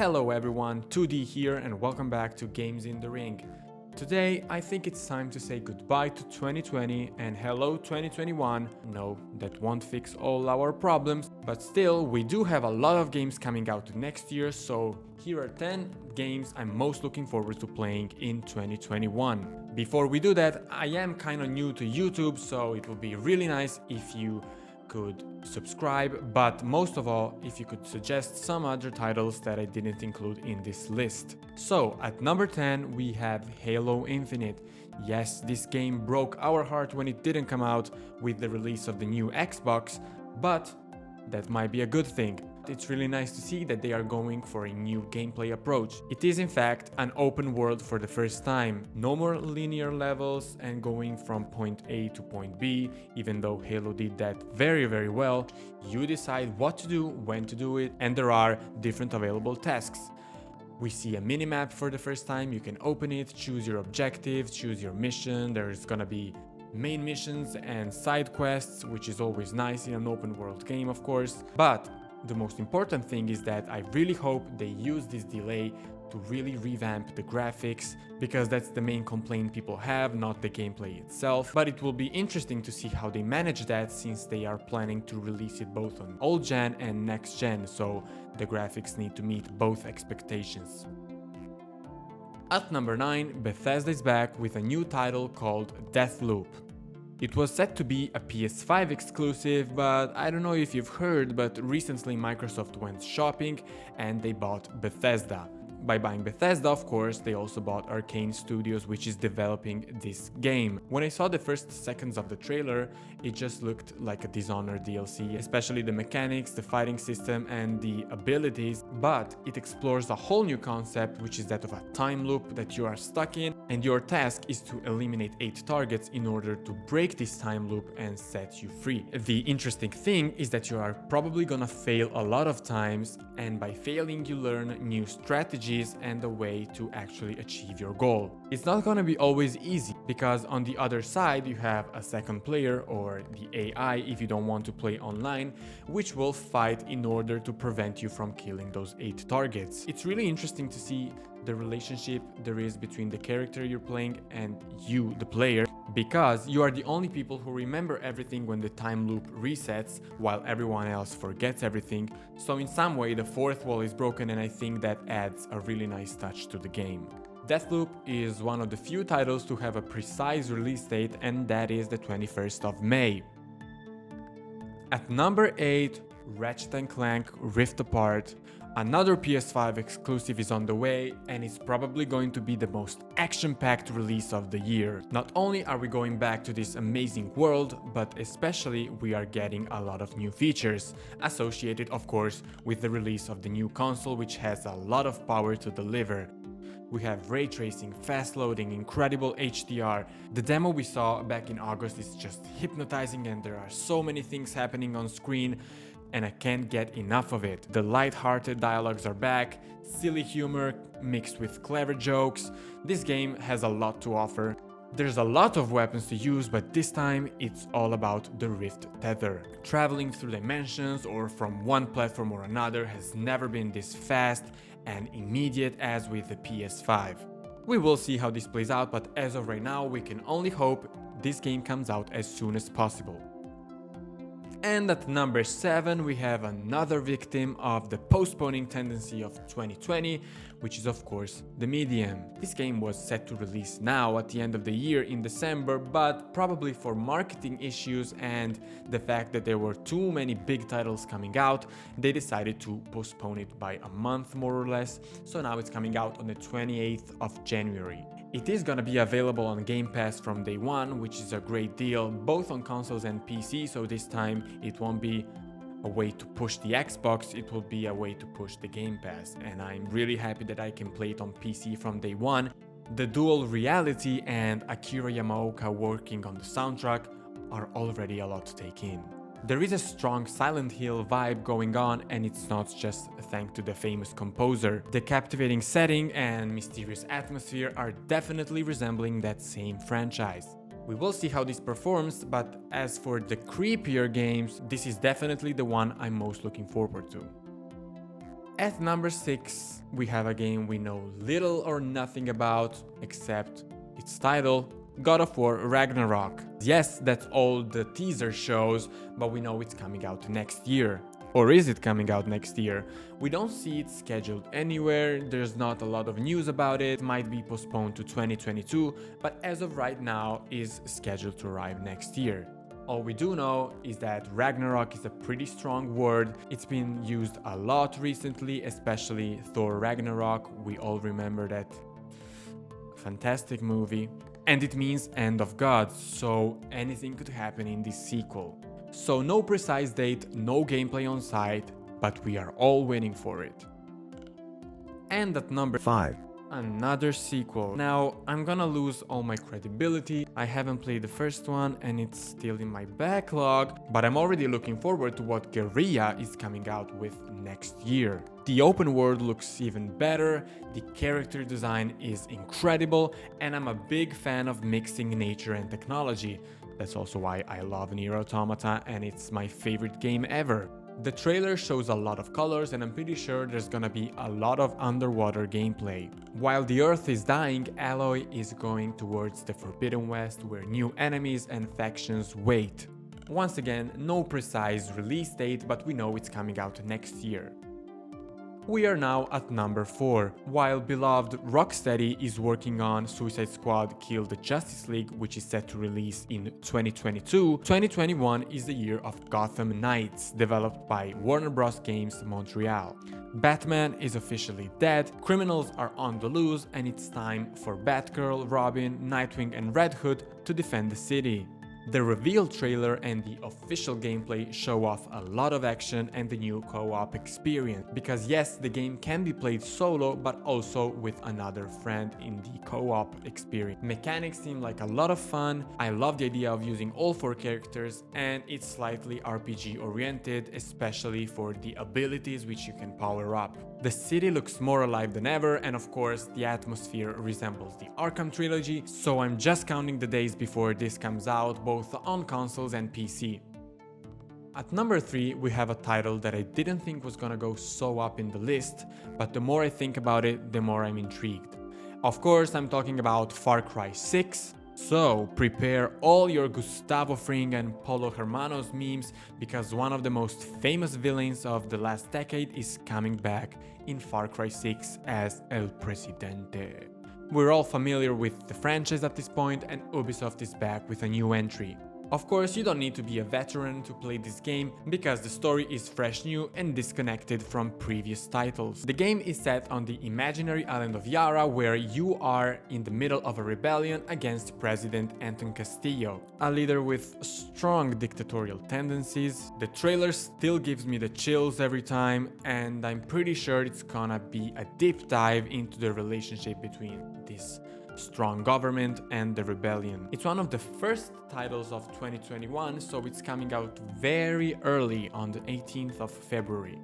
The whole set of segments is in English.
Hello everyone, 2D here and welcome back to Games in the Ring. Today I think it's time to say goodbye to 2020 and hello 2021. No, that won't fix all our problems, but still we do have a lot of games coming out next year, so here are 10 games I'm most looking forward to playing in 2021. Before we do that, I am kinda new to YouTube, so it would be really nice if you could subscribe, but most of all, if you could suggest some other titles that I didn't include in this list. So, at number 10, we have Halo Infinite. Yes, this game broke our heart when it didn't come out with the release of the new Xbox, but that might be a good thing. It's really nice to see that they are going for a new gameplay approach. It is in fact an open world for the first time. No more linear levels and going from point A to point B, even though Halo did that very well. You decide what to do, when to do it, and there are different available tasks. We see a minimap for the first time, you can open it, choose your objective, choose your mission, there's gonna be main missions and side quests, which is always nice in an open world game of course, but the most important thing is that I really hope they use this delay to really revamp the graphics, because that's the main complaint people have, not the gameplay itself. But it will be interesting to see how they manage that, since they are planning to release it both on old gen and next gen, so the graphics need to meet both expectations. At number 9, Bethesda is back with a new title called Deathloop. It was set to be a PS5 exclusive, but I don't know if you've heard, but recently Microsoft went shopping and they bought Bethesda. By buying Bethesda, of course, they also bought Arcane Studios, which is developing this game. When I saw the first seconds of the trailer, it just looked like a Dishonored DLC, especially the mechanics, the fighting system and the abilities, but it explores a whole new concept, which is that of a time loop that you are stuck in, and your task is to eliminate 8 targets in order to break this time loop and set you free. The interesting thing is that you are probably gonna fail a lot of times, and by failing you learn new strategies and a way to actually achieve your goal. It's not gonna be always easy, because on the other side you have a second player, or the AI if you don't want to play online, which will fight in order to prevent you from killing those 8 targets. It's really interesting to see the relationship there is between the character you're playing and you, the player, because you are the only people who remember everything when the time loop resets, while everyone else forgets everything. So in some way the fourth wall is broken, and I think that adds a really nice touch to the game. Deathloop is one of the few titles to have a precise release date, and that is the 21st of May. At number 8, Ratchet & Clank Rift Apart. Another PS5 exclusive is on the way, and it's probably going to be the most action-packed release of the year. Not only are we going back to this amazing world, but especially we are getting a lot of new features, associated of course with the release of the new console, which has a lot of power to deliver. We have ray tracing, fast loading, incredible HDR. The demo we saw back in August is just hypnotizing, and there are so many things happening on screen, and I can't get enough of it. The light-hearted dialogues are back, silly humor mixed with clever jokes. This game has a lot to offer. There's a lot of weapons to use, but this time it's all about the Rift Tether. Traveling through dimensions or from one platform or another has never been this fast and immediate as with the PS5. We will see how this plays out, but as of right now we can only hope this game comes out as soon as possible. And at number 7, we have another victim of the postponing tendency of 2020, which is of course The Medium. This game was set to release now at the end of the year in December, but probably for marketing issues and the fact that there were too many big titles coming out, they decided to postpone it by a month more or less, so now it's coming out on the 28th of January. It is gonna be available on Game Pass from day one, which is a great deal, both on consoles and PC, so this time it won't be a way to push the Xbox, it will be a way to push the Game Pass, and I'm really happy that I can play it on PC from day one. The dual reality and Akira Yamaoka working on the soundtrack are already a lot to take in. There is a strong Silent Hill vibe going on, and it's not just thanks to the famous composer. The captivating setting and mysterious atmosphere are definitely resembling that same franchise. We will see how this performs, but as for the creepier games, this is definitely the one I'm most looking forward to. At number 6, we have a game we know little or nothing about, except its title, God of War Ragnarok. Yes, that's all the teaser shows, but we know it's coming out next year. Or is it coming out next year? We don't see it scheduled anywhere, there's not a lot of news about it, might be postponed to 2022, but as of right now is scheduled to arrive next year. All we do know is that Ragnarok is a pretty strong word. It's been used a lot recently, especially Thor Ragnarok. We all remember that fantastic movie. And it means end of gods, so anything could happen in this sequel. So no precise date, no gameplay on site, but we are all waiting for it. And at number 5. Another sequel. Now, I'm gonna lose all my credibility. I haven't played the first one and it's still in my backlog, but I'm already looking forward to what Guerrilla is coming out with next year. The open world looks even better, the character design is incredible, and I'm a big fan of mixing nature and technology. That's also why I love NieR Automata and it's my favorite game ever. The trailer shows a lot of colors and I'm pretty sure there's gonna be a lot of underwater gameplay. While the Earth is dying, Aloy is going towards the Forbidden West where new enemies and factions wait. Once again, no precise release date, but we know it's coming out next year. We are now at number 4. While beloved Rocksteady is working on Suicide Squad Kill the Justice League, which is set to release in 2022, 2021 is the year of Gotham Knights, developed by Warner Bros. Games Montreal. Batman is officially dead, criminals are on the loose, and it's time for Batgirl, Robin, Nightwing and Red Hood to defend the city. The reveal trailer and the official gameplay show off a lot of action and the new co-op experience, because yes, the game can be played solo but also with another friend in the co-op experience. Mechanics seem like a lot of fun, I love the idea of using all 4 characters, and it's slightly RPG oriented, especially for the abilities which you can power up. The city looks more alive than ever, and of course the atmosphere resembles the Arkham trilogy, so I'm just counting the days before this comes out, both on consoles and PC. At number 3, we have a title that I didn't think was gonna go so up in the list, but the more I think about it, the more I'm intrigued. Of course, I'm talking about Far Cry 6. So prepare all your Gustavo Fring and Paulo Hermanos memes, because one of the most famous villains of the last decade is coming back in Far Cry 6 as El Presidente. We're all familiar with the franchise at this point, and Ubisoft is back with a new entry. Of course, you don't need to be a veteran to play this game, because the story is fresh new and disconnected from previous titles. The game is set on the imaginary island of Yara, where you are in the middle of a rebellion against President Anton Castillo, a leader with strong dictatorial tendencies. The trailer still gives me the chills every time, and I'm pretty sure it's gonna be a deep dive into the relationship between this strong government and the rebellion. It's one of the first titles of 2021, so it's coming out very early on the 18th of February.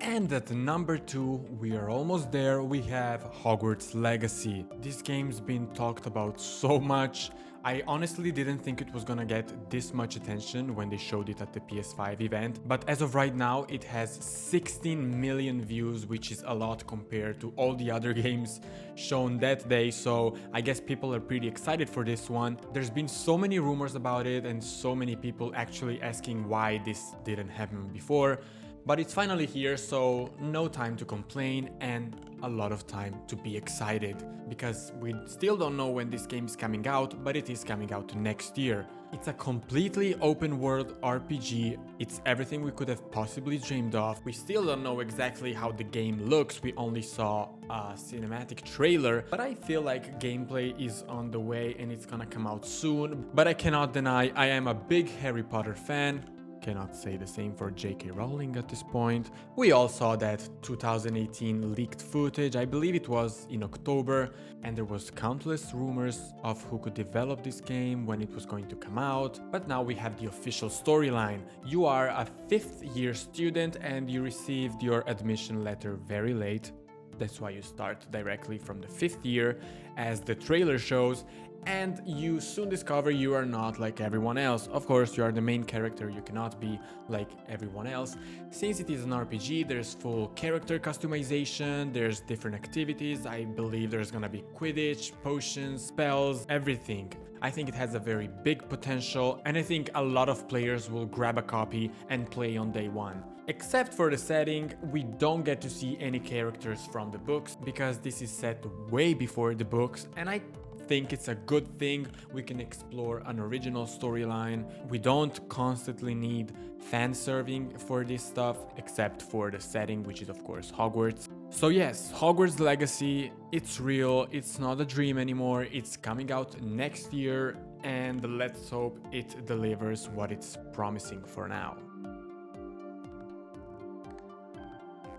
And at number 2, we are almost there, we have Hogwarts Legacy. This game's been talked about so much. I honestly didn't think it was gonna get this much attention when they showed it at the PS5 event, but as of right now it has 16 million views, which is a lot compared to all the other games shown that day, so I guess people are pretty excited for this one. There's been so many rumors about it and so many people actually asking why this didn't happen before. But it's finally here, so no time to complain and a lot of time to be excited, because we still don't know when this game is coming out, but it is coming out next year. It's a completely open world RPG, it's everything we could have possibly dreamed of. We still don't know exactly how the game looks, we only saw a cinematic trailer, but I feel like gameplay is on the way and it's gonna come out soon. But I cannot deny I am a big Harry Potter fan. Cannot say the same for J.K. Rowling at this point. We all saw that 2018 leaked footage, I believe it was in October, and there was countless rumors of who could develop this game, when it was going to come out, but now we have the official storyline. You are a 5th year student and you received your admission letter very late. That's why you start directly from the 5th year, as the trailer shows, and you soon discover you are not like everyone else. Of course, you are the main character, you cannot be like everyone else. Since it is an RPG, there's full character customization, there's different activities. I believe there's gonna be Quidditch, potions, spells, everything. I think it has a very big potential, and I think a lot of players will grab a copy and play on day one. Except for the setting, we don't get to see any characters from the books because this is set way before the books, and I think it's a good thing. We can explore an original storyline. We don't constantly need fan serving for this stuff, except for the setting, which is of course Hogwarts. So yes, Hogwarts Legacy, it's real, it's not a dream anymore, it's coming out next year, and let's hope it delivers what it's promising for now.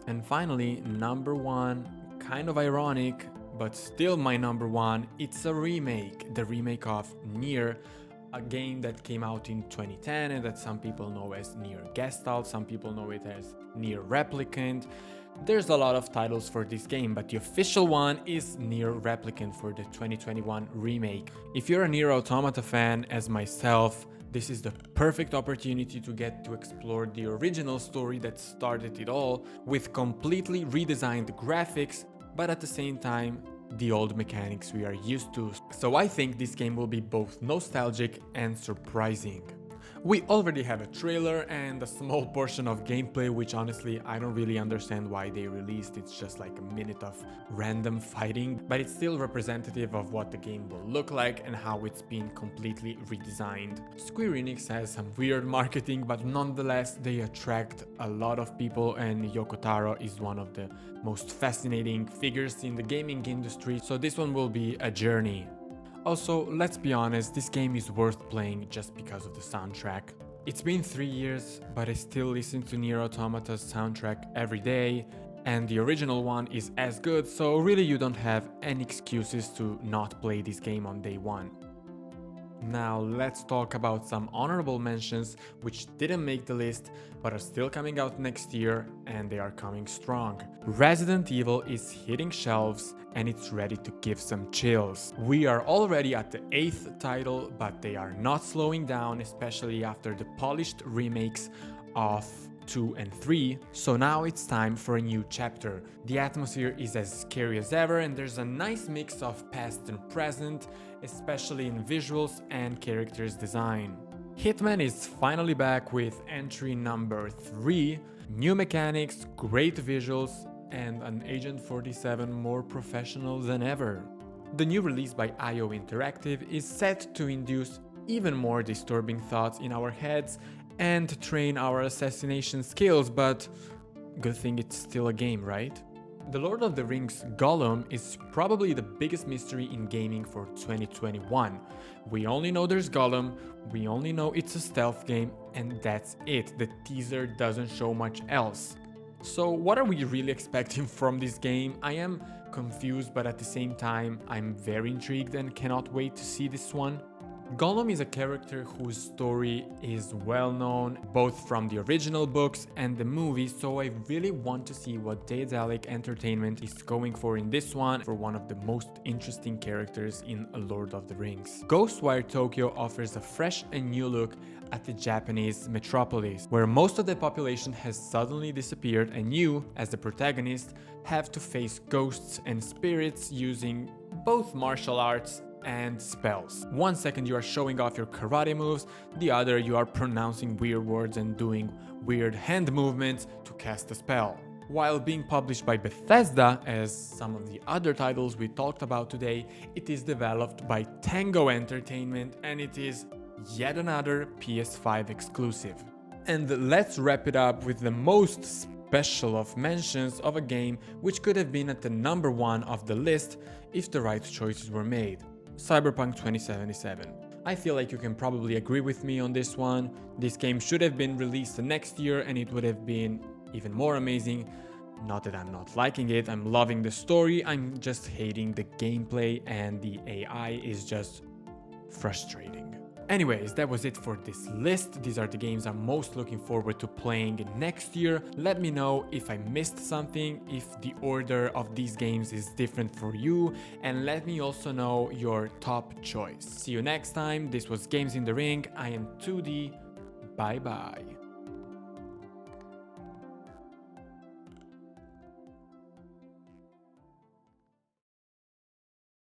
And finally, number one, kind of ironic, but still my number one, it's a remake, the remake of NieR, a game that came out in 2010 and that some people know as NieR Gestalt, some people know it as NieR Replicant. There's a lot of titles for this game, but the official one is NieR Replicant for the 2021 remake. If you're a NieR Automata fan as myself, this is the perfect opportunity to get to explore the original story that started it all with completely redesigned graphics, but at the same time, the old mechanics we are used to. So I think this game will be both nostalgic and surprising. We already have a trailer and a small portion of gameplay, which honestly I don't really understand why they released. It's just like a minute of random fighting, but it's still representative of what the game will look like and how it's been completely redesigned. Square Enix has some weird marketing, but nonetheless they attract a lot of people, and Yoko Taro is one of the most fascinating figures in the gaming industry, so this one will be a journey. Also, let's be honest, this game is worth playing just because of the soundtrack. It's been 3 years, but I still listen to NieR Automata's soundtrack every day, and the original one is as good, so really you don't have any excuses to not play this game on day one. Now let's talk about some honorable mentions which didn't make the list but are still coming out next year, and they are coming strong. Resident Evil is hitting shelves and it's ready to give some chills. We are already at the 8th title, but they are not slowing down, especially after the polished remakes of 2 and 3, so now it's time for a new chapter. The atmosphere is as scary as ever, and there's a nice mix of past and present, especially in visuals and characters design. Hitman is finally back with entry number 3, new mechanics, great visuals, and an Agent 47 more professional than ever. The new release by IO Interactive is set to induce even more disturbing thoughts in our heads and train our assassination skills, but good thing it's still a game, right? The Lord of the Rings Gollum is probably the biggest mystery in gaming for 2021. We only know there's Gollum, we only know it's a stealth game, and that's it. The teaser doesn't show much else. So what are we really expecting from this game? I am confused, but at the same time, I'm very intrigued and cannot wait to see this one. Gollum is a character whose story is well known, both from the original books and the movie, so I really want to see what Daedalic Entertainment is going for in this one, for one of the most interesting characters in Lord of the Rings. Ghostwire Tokyo offers a fresh and new look at the Japanese metropolis, where most of the population has suddenly disappeared, and you, as the protagonist, have to face ghosts and spirits using both martial arts and spells. 1 second you are showing off your karate moves, the other you are pronouncing weird words and doing weird hand movements to cast a spell. While being published by Bethesda, as some of the other titles we talked about today, it is developed by Tango Entertainment, and it is yet another PS5 exclusive. And let's wrap it up with the most special of mentions of a game which could have been at the number 1 of the list if the right choices were made. Cyberpunk 2077. I feel like you can probably agree with me on this one. This game should have been released the next year and it would have been even more amazing. Not that I'm not liking it, I'm loving the story, I'm just hating the gameplay, and the AI is just frustrating. Anyways, that was it for this list. These are the games I'm most looking forward to playing next year. Let me know if I missed something, if the order of these games is different for you, and let me also know your top choice. See you next time. This was Games in the Ring. I am 2D. Bye bye.